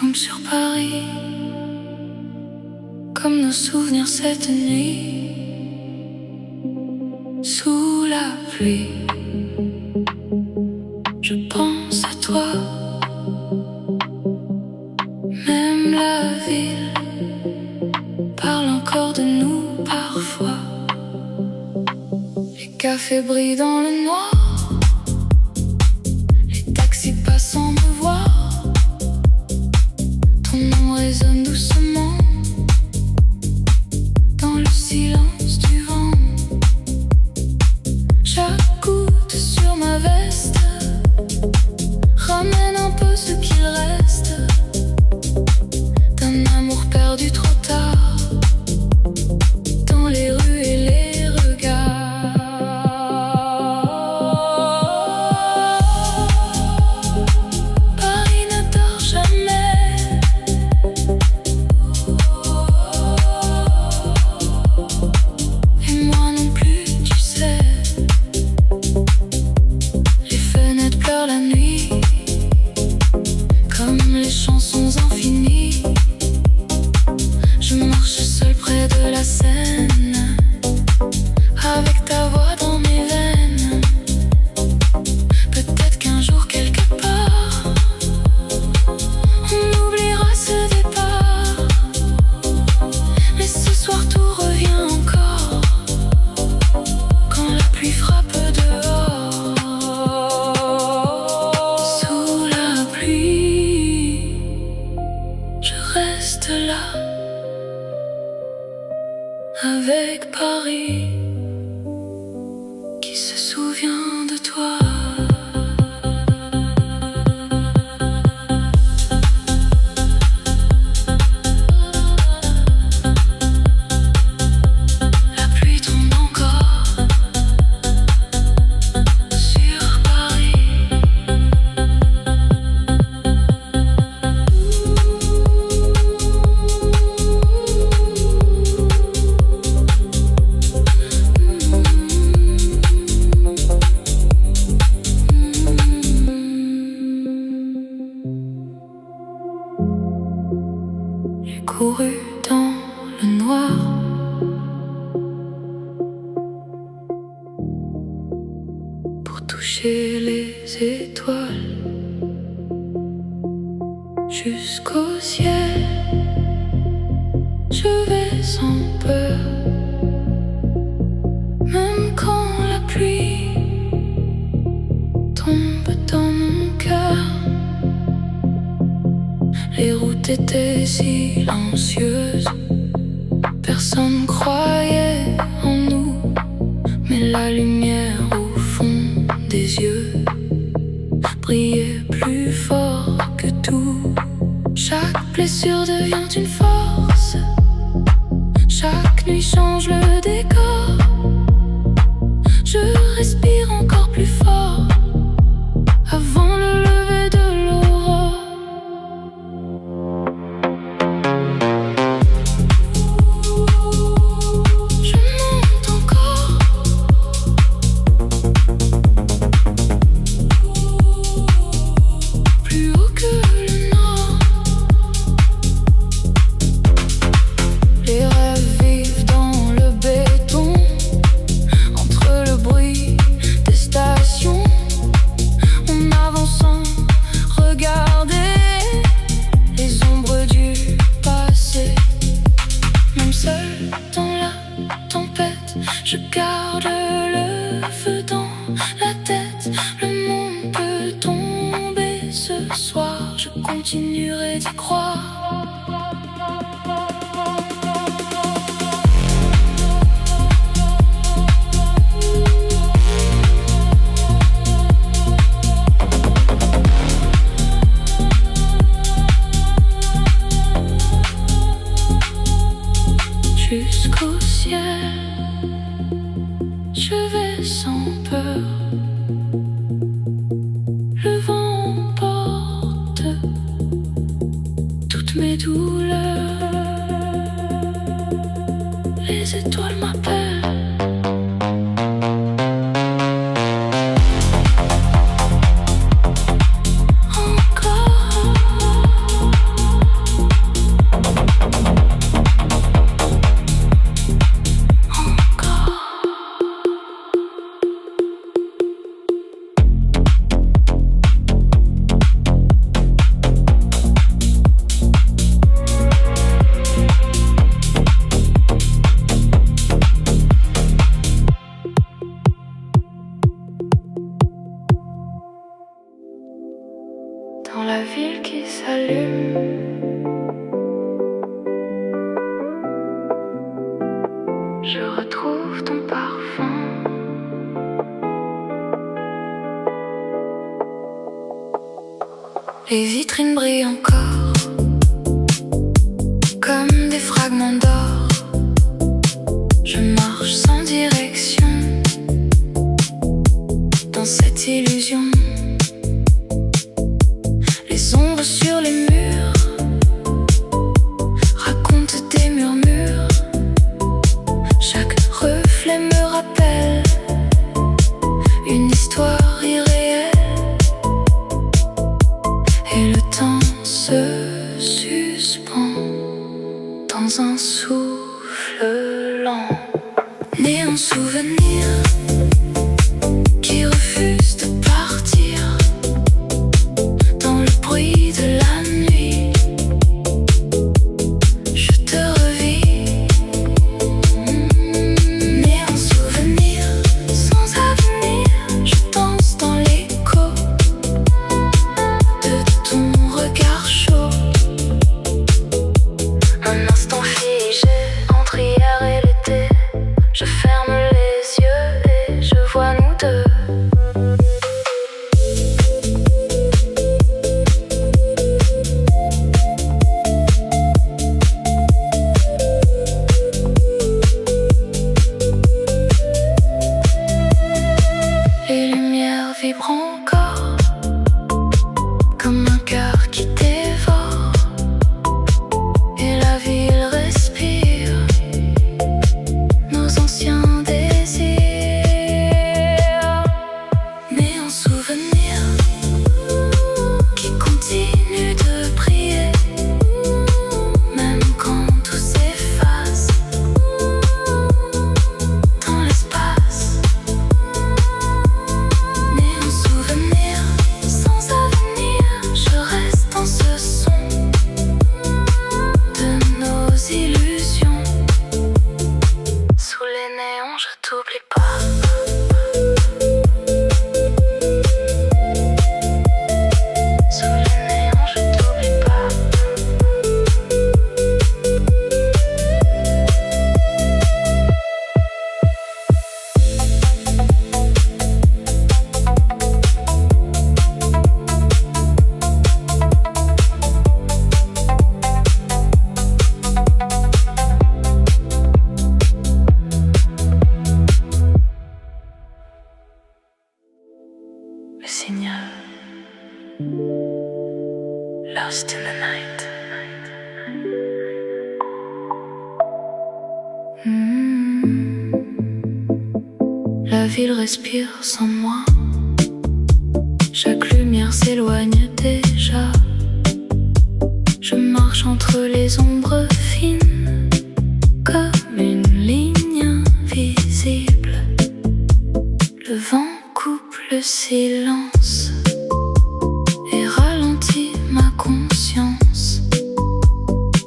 tombe sur Paris, comme nos souvenirs cette nuit, sous la pluie. Je pense à toi, même la ville parle encore de nous parfois. Les cafés brillent dans le noir, les taxis passent sans me voir. Ton nom résonne doucement dans le silence du vent. Chaque goutte sur ma veste ramène un peu ce qu'il reste d'un amour perdu trop tard dans les rues et les regards. Paris ne dort jamais, et moi non plus, tu sais. Les fenêtres pleurent la nuit comme les chansons infinies. Je marche seul près de la Seine, avec ta voix dans mes veines. Peut-être qu'un jour quelque part on oubliera ce départ, mais ce soir tout revient encore quand la pluie frappe dehors. Sous la pluie, je reste là avec Paris qui se souvient de toi. La pluie tombe encore sur Paris. J'ai couru dans le noir, pour toucher les étoiles jusqu'au ciel. Je vais sans peur, même quand la pluie tombe dans mon cœur. Les routes étaient silencieuses, personne croyait en nous, mais la lumière au fond des yeux brillait plus fort que tout. Chaque blessure devient une force, chaque nuit change le décor. Je respire encore plus fort avant le lever de l'aurore. Je monte encore, plus haut que le nord. Les rêves vivent dans le béton, entre le bruit des stations. On avance sans regarder les ombres du passé. Même seul dans la tempête, je garde le feu dans la tête. Le monde peut tomber ce soir, je continuerai d'y croire. Jusqu'au ciel, je vais sans peur. Le vent emporte toutes mes douleurs. Les étoiles m'appellent. Encore s'allume. Je retrouve ton parfum. Les vitrines brillent encore comme des fragments d'or. Je marche sans direction dans cette illusion. Les ombres sur les murs racontent des murmures. Chaque reflet me rappelle une histoire irréelle. Et le temps se suspend dans un souffle lent. Né en souvenir qui refuse de partir dans le bruit de la nuit. Je te revis. Né en souvenir sans avenir, je danse dans l'écho de ton regard chaud. Un instant figé entre hier et l'été. Je ferme les yeux et je vois nous deux. Les lumières vibrent encore comme un cœur qui dévore. Et la ville respire nos anciens désirs. Né en souvenir qui continue de briller, même quand tout s'efface dans l'espace. Né en souvenir sans avenir, je reste dans ce son de nos illusions. Sous les néons, je t'oublie pas. Sous les néons, je t'oublie pas. Le signal. Lost in the night. La ville respire sans moi. Chaque lumière s'éloigne déjà. Je marche entre les ombres fines comme une ligne invisible. Le vent coupe le silence et ralentit ma conscience.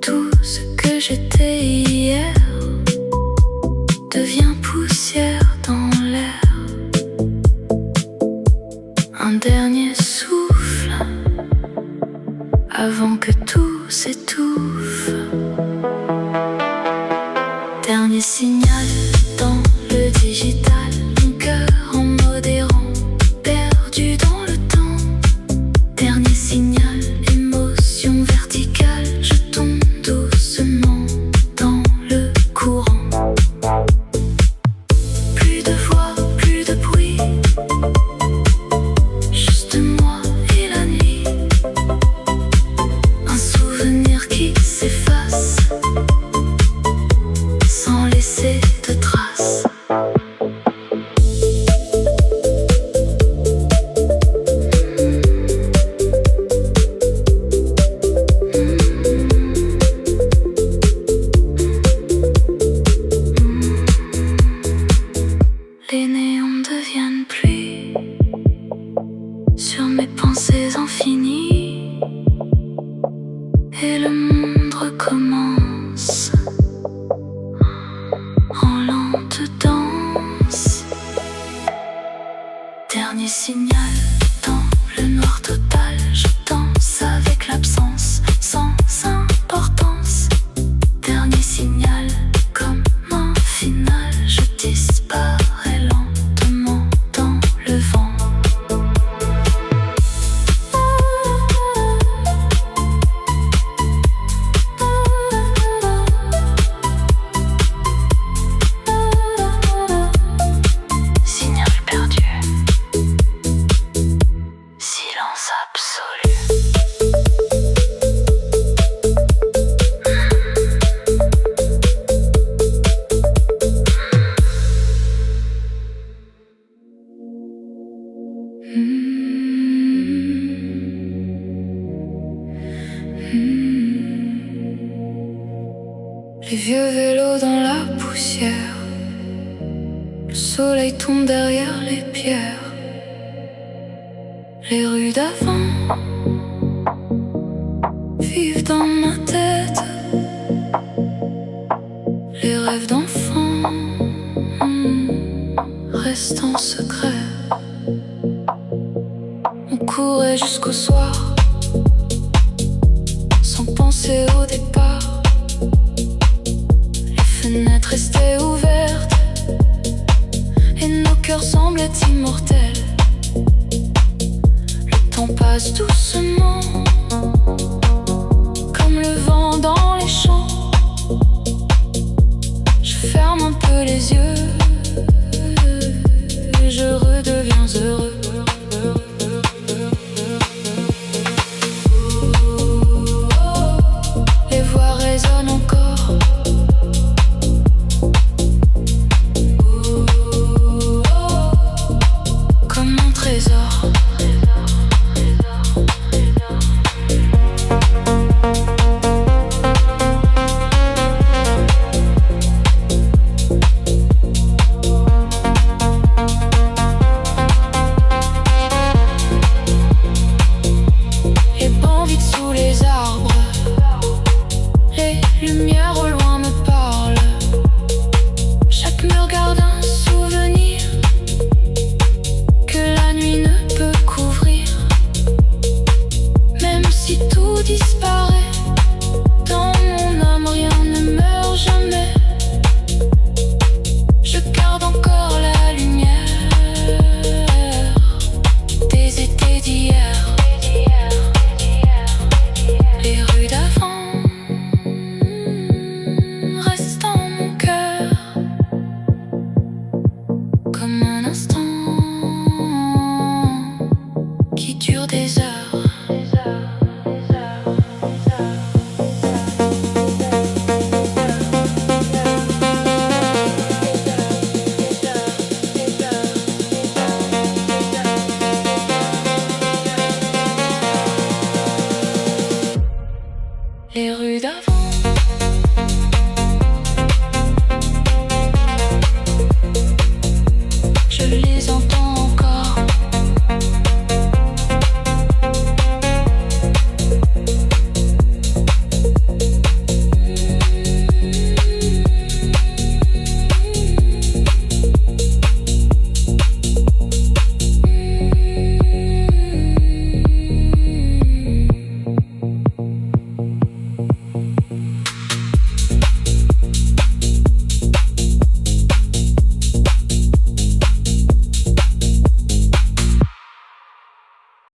Tout ce que j'étais hier devient poussière dans l'air. Un dernier souffle avant que tout s'étouffe. Dernier signal dans le digital. Mon cœur en mode errant, perdu dans le temps. Dernier signal, émotion verticale. Je tombe doucement dans le courant. Plus de voix, plus de bruit, juste moi et la nuit. Un souvenir qui s'efface sans laisser de traces. Les néons deviennent pluie sur mes pensées infinies. Et le monde recommence en lente danse. Dernier signal dans le noir total. Je danse avec l'absence. Les vieux vélos dans la poussière, le soleil tombe derrière les pierres. Les rues d'avant vivent dans ma tête. Les rêves d'enfants restent en secret. On courait jusqu'au soir sans penser au départ. Les fenêtres restaient ouvertes et nos cœurs semblaient immortels. Le temps passe doucement comme le vent dans les champs. Je ferme un peu les yeux et je redeviens heureux. Les voix résonnent encore. Comme un trésor.